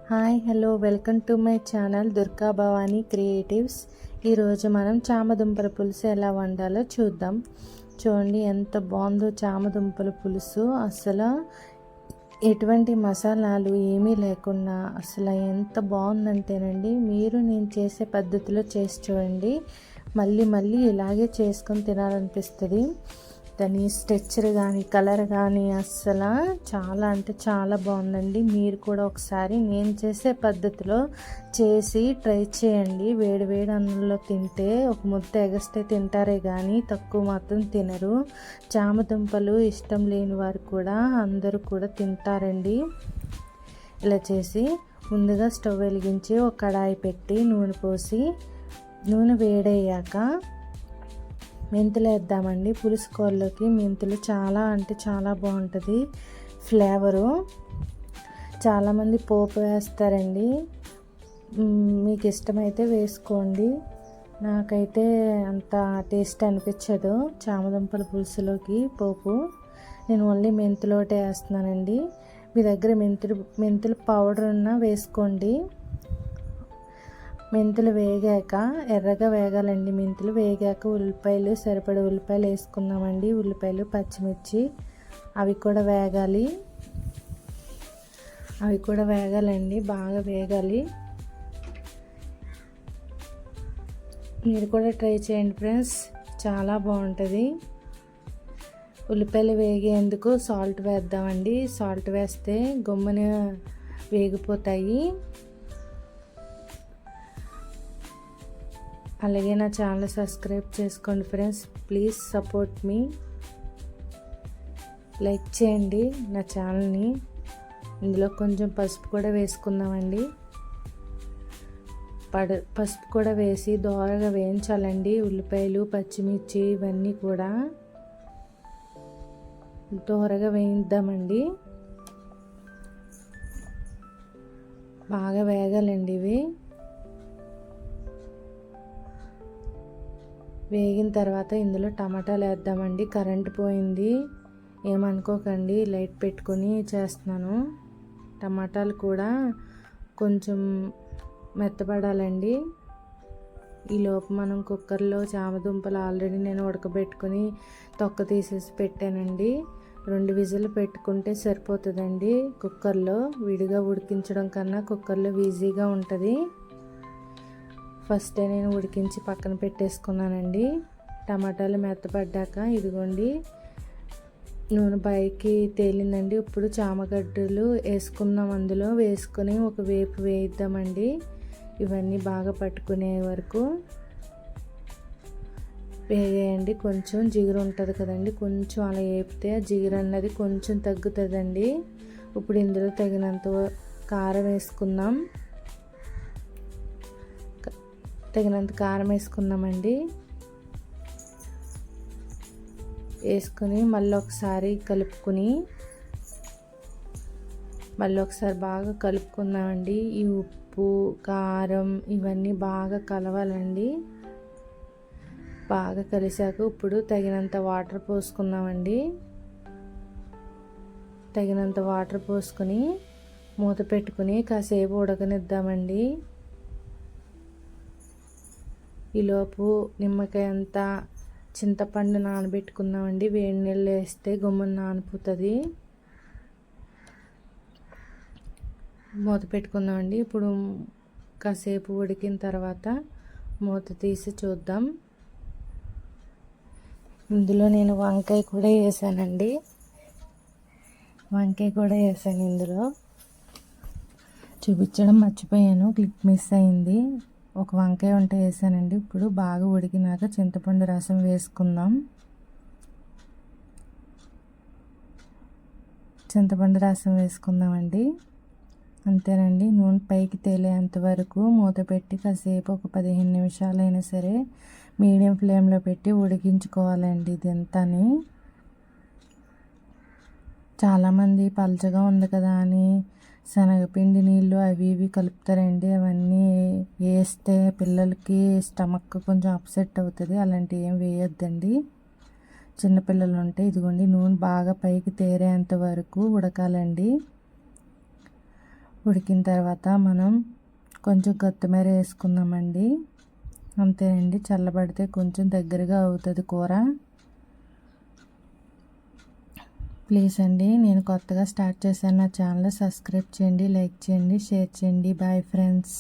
Hi hello welcome to my channel Durga Bhavani creatives. ఈరోజు మనం చామదుంపల పులుసు ఎలా వండాలో చూద్దాం. చూడండి ఎంత బాగుందో చామదుంపల పులుసు. అసలు ఎటువంటి మసాలాలు ఏమీ లేకుండా అసలు ఎంత బాగుందంటేనండి, మీరు నేను చేసే పద్ధతిలో చేసి చూడండి, మళ్ళీ మళ్ళీ ఇలాగే చేసుకొని తినాలనిపిస్తుంది. దాని స్ట్రక్చర్ కానీ కలర్ కానీ అస్సలు చాలా అంటే చాలా బాగుందండి. మీరు కూడా ఒకసారి నేను చేసే పద్ధతిలో చేసి ట్రై చేయండి. వేడి వేడి అన్నంలో తింటే ఒక ముద్ద ఎగస్తే తింటారే కానీ తక్కువ మాత్రం తినరు. చామదుంపలు ఇష్టం లేని వారు కూడా అందరూ కూడా తింటారండి. ఇలా చేసి ముందుగా స్టవ్ వెలిగించి ఒక కడాయి పెట్టి నూనె పోసి, నూనె వేడయ్యాక మెంతులు వేద్దామండి. పులుసు కూరలోకి మెంతులు చాలా అంటే చాలా బాగుంటుంది ఫ్లేవరు. చాలామంది పోపు వేస్తారండి, మీకు ఇష్టమైతే వేసుకోండి. నాకైతే అంత టేస్ట్ అనిపించదు చామదుంపల పులుసులోకి పోపు. నేను ఓన్లీ మెంతులోటే వేస్తున్నానండి. మీ దగ్గర మెంతులు పౌడర్ ఉన్నా వేసుకోండి. మెంతులు వేగాక ఎర్రగా వేగాలండి. మెంతులు వేగాక ఉల్లిపాయలు, సరిపడే ఉల్లిపాయలు వేసుకుందామండి. ఉల్లిపాయలు, పచ్చిమిర్చి అవి కూడా వేగాలండి, బాగా వేగాలి. మీరు కూడా ట్రై చేయండి ఫ్రెండ్స్, చాలా బాగుంటుంది. ఉల్లిపాయలు వేగేందుకు సాల్ట్ వేద్దామండి. సాల్ట్ వేస్తే గమ్మున వేగిపోతాయి. అలాగే నా ఛానల్ సబ్స్క్రైబ్ చేసుకోండి friends, please support me. Like చేయండి నా ఛానల్ని. ఇందులో కొంచెం పసుపు కూడా వేసుకుందామండి. పసుపు కూడా వేసి దోరగా వేయించాలండి. ఉల్లిపాయలు, పచ్చిమిర్చి ఇవన్నీ కూడా దోరగా వేయిద్దామండి. బాగా వేగాలండి ఇవి. వేగిన తర్వాత ఇందులో టమాటాలు వేద్దామండి. కరెంట్ పోయింది, ఏమనుకోకండి, లైట్ పెట్టుకొని చేస్తున్నాను. టమాటాలు కూడా కొంచెం మెత్తపడాలండి. ఈలోపు మనం కుక్కర్లో చామదుంపలు ఆల్రెడీ నేను ఉడకబెట్టుకొని తొక్క తీసేసి పెట్టానండి. 2 విజిల్ పెట్టుకుంటే సరిపోతుందండి. కుక్కర్లో విడిగా ఉడికించడం కన్నా కుక్కర్లో ఈజీగా ఉంటుంది. ఫస్ట్ నేను ఉడికించి పక్కన పెట్టేసుకున్నానండి. టమాటాలు మెత్తపడ్డాక ఇదిగోండి నూనె పైకి తేలిందండి. ఇప్పుడు చామగడ్డలు వేసుకుందాం. అందులో వేసుకొని ఒక వేపు వేయిద్దామండి. ఇవన్నీ బాగా పట్టుకునే వరకు వేయండి. కొంచెం జిగురు ఉంటుంది కదండి, కొంచెం అలా వేపితే ఆ జిగురు అన్నది కొంచెం తగ్గుతుందండి. ఇప్పుడు ఇందులో తగినంత కారం వేసుకుందాం. తగినంత కారం వేసుకుందామండి. వేసుకొని మళ్ళీ ఒకసారి బాగా కలుపుకుందామండి. ఈ ఉప్పు, కారం ఇవన్నీ బాగా కలవాలండి. బాగా కలిసాక ఇప్పుడు తగినంత వాటర్ పోసుకుందామండి. తగినంత వాటర్ పోసుకొని మూత పెట్టుకుని కాసేపు ఉడకనిద్దామండి. ఈలోపు నిమ్మకాయ అంతా చింతపండు నానబెట్టుకుందామండి. వేడి నీళ్ళు వేస్తే గుమ్మని నానిపోతుంది. మూత పెట్టుకుందామండి. ఇప్పుడు కాసేపు ఉడికిన తర్వాత మూత తీసి చూద్దాం. ఇందులో నేను వంకాయ కూడా వేసానండి. ఇందులో చూపించడం మర్చిపోయాను, క్లిప్ మిస్ అయింది. ఒక వంకాయ ఉంటే వేసానండి. ఇప్పుడు బాగా ఉడికినాక చింతపండు రసం వేసుకుందాం. వేసుకుందామండి. అంతేనండి. నూనె పైకి తేలేంత వరకు మూత పెట్టి కాసేపు ఒక 15 నిమిషాలైనా సరే మీడియం ఫ్లేమ్లో పెట్టి ఉడికించుకోవాలండి. ఇదంతాని చాలామంది పలచగా ఉంది కదా అని శనగపిండి నీళ్ళు అవి ఇవి కలుపుతారండి. అవన్నీ వేస్తే పిల్లలకి స్టమక్ కొంచెం అప్సెట్ అవుతుంది. అలాంటివి ఏం వేయొద్దండి. చిన్నపిల్లలు ఉంటే ఇదిగోండి నూనె బాగా పైకి తేరేంత వరకు ఉడకాలండి. ఉడికిన తర్వాత మనం కొంచెం కొత్తిమీర వేసుకుందామండి. అంతేనండి, చల్లబడితే కొంచెం దగ్గరగా అవుతుంది కూర. ప్లీజ్ అండి, నేను కొత్తగా స్టార్ట్ చేశాను, నా ఛానల్ సబ్స్క్రైబ్ చేయండి, లైక్ చేయండి, షేర్ చేయండి. Bye friends.